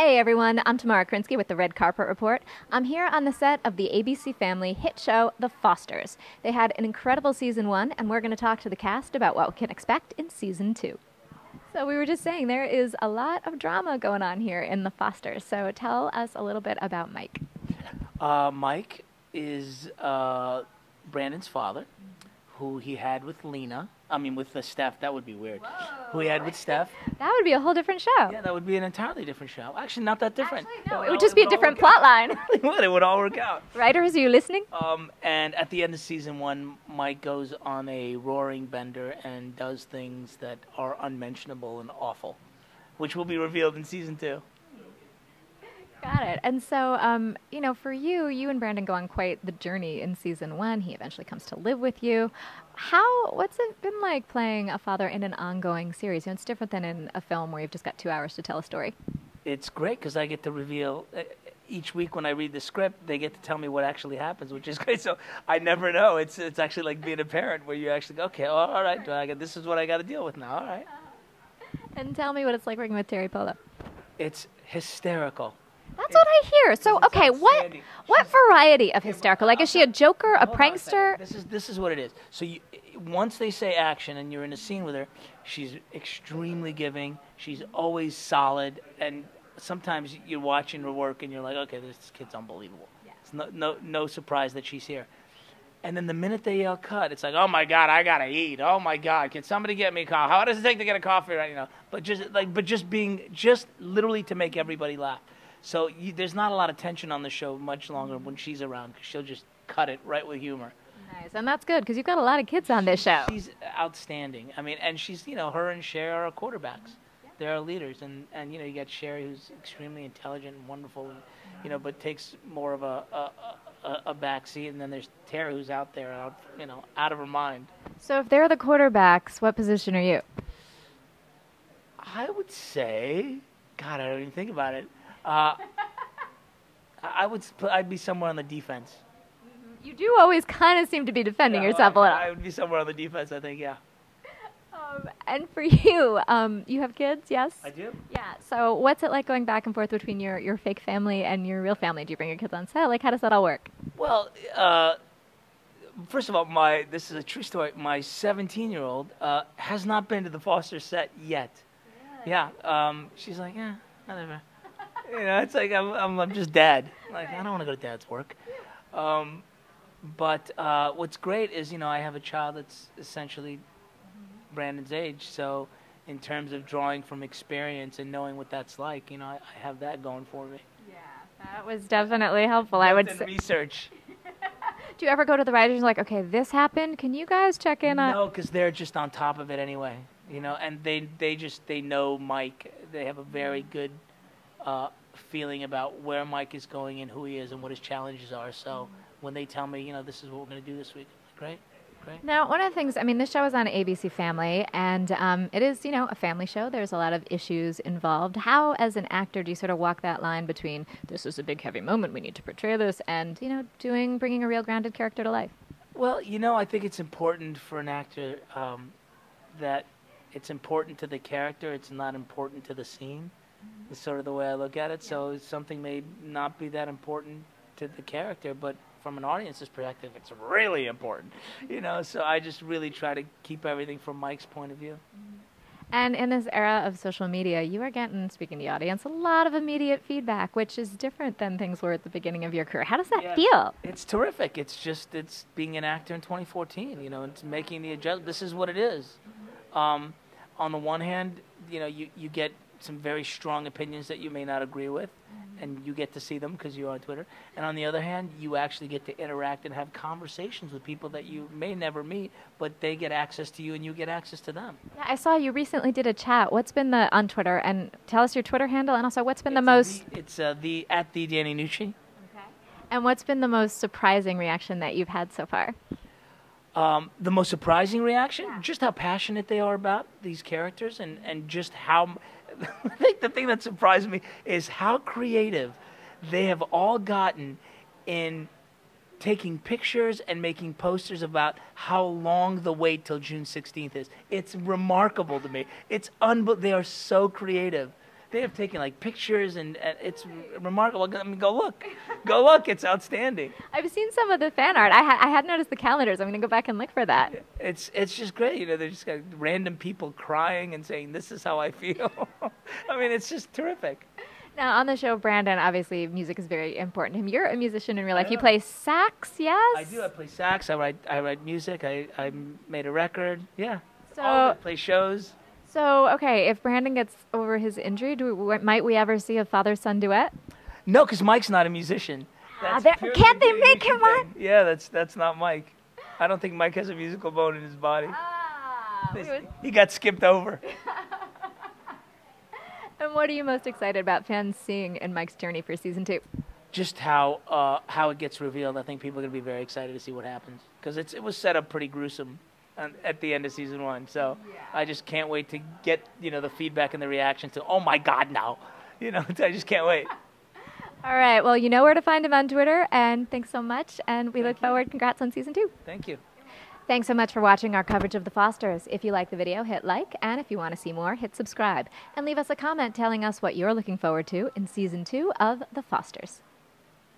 Hey everyone, I'm Tamara Krinsky with the Red Carpet Report. I'm here on the set of the ABC Family hit show, The Fosters. They had an incredible season 1, and we're going to talk to the cast about what we can expect in season 2. So we were just saying there is a lot of drama going on here in The Fosters. So tell us a little bit about Mike. Mike is Brandon's father, who he had with Steph. That would be weird. Who he had with Steph. That would be a whole different show. Yeah, that would be an entirely different show. Actually, not that different. Actually, no, it would just be a different plot line. It would all work out. Writers, are you listening? And at the end of season 1, Mike goes on a roaring bender and does things that are unmentionable and awful, which will be revealed in season 2. Got it. And so, for you and Brandon go on quite the journey in season 1. He eventually comes to live with you. What's it been like playing a father in an ongoing series? It's different than in a film where you've just got 2 hours to tell a story. It's great because I get to reveal each week when I read the script. They get to tell me what actually happens, which is great. So I never know. It's actually like being a parent where you actually go, okay, all right, this is what I got to deal with now. All right. And tell me what it's like working with Terry Polo. It's hysterical. That's what I hear. So, okay, what variety of hysterical? Like, is she a joker, a prankster? This is what it is. So once they say action and you're in a scene with her, she's extremely giving. She's always solid. And sometimes you're watching her work and you're like, okay, this kid's unbelievable. Yeah. It's no surprise that she's here. And then the minute they yell cut, it's like, oh my God, I gotta eat. Oh my God, can somebody get me a coffee? How does it take to get a coffee right now? But just literally to make everybody laugh. So there's not a lot of tension on the show much longer when she's around because she'll just cut it right with humor. Nice, and that's good because you've got a lot of kids on this show. She's outstanding. I mean, and she's, her and Cher are quarterbacks. Yeah. They're our leaders, and you got Cher who's extremely intelligent and wonderful, but takes more of a back seat, and then there's Tara who's out there, out of her mind. So if they're the quarterbacks, what position are you? I would say, God, I don't even think about it. I'd be somewhere on the defense. You do always kind of seem to be defending yourself a little. I would be somewhere on the defense, I think, yeah. And for you, you have kids, yes? I do. Yeah, so what's it like going back and forth between your fake family and your real family? Do you bring your kids on set? Like, how does that all work? Well, first of all, this is a true story. My 17-year-old has not been to the Foster set yet. Really? Yeah. She's like, yeah, whatever. It's like I'm just dad. Like, I don't want to go to dad's work. But what's great is, I have a child that's essentially Brandon's age. So in terms of drawing from experience and knowing what that's like, I have that going for me. Yeah, that was definitely helpful. I would say. Research. Do you ever go to the writers and like, okay, this happened. Can you guys check in on? No, because they're just on top of it anyway. And they know Mike. They have a very good feeling about where Mike is going and who he is and what his challenges are. So when they tell me, this is what we're going to do this week, great. Now, one of the things, this show is on ABC Family, and it is, a family show. There's a lot of issues involved. How, as an actor, do you sort of walk that line between this is a big, heavy moment, we need to portray this, and, bringing a real grounded character to life? Well, I think it's important for an actor that it's important to the character. It's not important to the scene. Is sort of the way I look at it. So something may not be that important to the character, but from an audience's perspective, it's really important. So I just really try to keep everything from Mike's point of view. And in this era of social media, you are getting, speaking to the audience, a lot of immediate feedback, which is different than things were at the beginning of your career. How does that feel? It's terrific. It's being an actor in 2014. It's making the adjustment. This is what it is. On the one hand, you get some very strong opinions that you may not agree with, and you get to see them because you're on Twitter. And on the other hand, you actually get to interact and have conversations with people that you may never meet, but they get access to you and you get access to them. Yeah, I saw you recently did a chat. What's been on Twitter? And tell us your Twitter handle, and also what's been the most... It's at the Danny Nucci. Okay. And what's been the most surprising reaction that you've had so far? The most surprising reaction? Yeah. Just how passionate they are about these characters and just how... I think the thing that surprised me is how creative they have all gotten in taking pictures and making posters about how long the wait till June 16th is. It's remarkable to me. They are so creative They have taken like pictures, and it's remarkable. I mean, go look, it's outstanding. I've seen some of the fan art. I had noticed the calendars. I'm going to go back and look for that. It's just great. You know, they just got random people crying and saying, "This is how I feel." I mean, it's just terrific. Now, on the show, Brandon, obviously, music is very important to him. You're a musician in real life. I You am. play sax, yes? I do. I play sax. I write music. I made a record. Yeah. So, All of it. Play shows. so okay, if Brandon gets over his injury, might we ever see a father-son duet? No, because Mike's not a musician. That's purely Can't they a make him musician one? thing. Yeah, that's not Mike. I don't think Mike has a musical bone in his body. Ah, He got skipped over. And what are you most excited about fans seeing in Mike's journey for season 2? Just how it gets revealed. I think people are going to be very excited to see what happens because it was set up pretty gruesome at the end of season 1. So I just can't wait to get the feedback and the reaction to oh my God now, I just can't wait. All right, well, you know where to find him on Twitter, and thanks so much, and we look forward. Congrats on season 2. Thank you. Thanks so much for watching our coverage of The Fosters. If you like the video, hit like, and if you want to see more, hit subscribe. And leave us a comment telling us what you're looking forward to in season 2 of The Fosters.